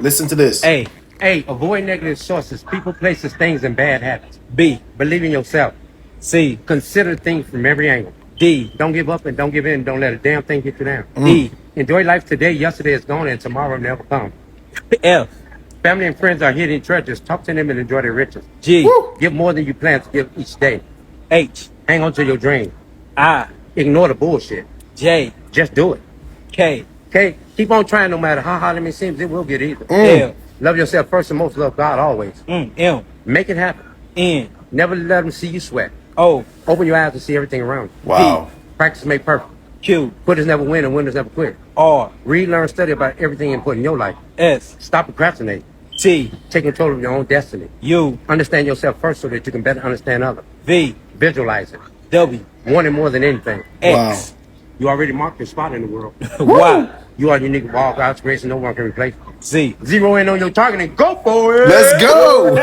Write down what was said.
Listen to this. A. Avoid negative sources, people, places, things, and bad habits. B. Believe in yourself. C. Consider things from every angle. D. Don't give up and don't give in. Don't let a damn thing get you down. E. Enjoy life today. Yesterday is gone and tomorrow never comes. F. Family and friends are hidden treasures. Talk to them and enjoy their riches. G. Woo. Give more than you plan to give each day. H. Hang on to your dream. I. Ignore the bullshit. J. Just do it. K. Keep on trying no matter how hard it may seem. It will get easier. L. Love yourself first and most. Love God always. M. Make it happen. N. Never let them see you sweat. O. Open your eyes to see everything around you. Wow. P. Practice make perfect. Q. Quitters never win and winners never quit. R. Read, learn, study about everything important in your life. S. Stop procrastinating. T. Take control of your own destiny. U. Understand yourself first so that you can better understand others. V. Visualize it. W. Want it more than anything. X. Wow. You already marked your spot in the world. Y. You are unique of all God's grace and no one can replace you. Z. Zero in on your target and go for it. Let's go.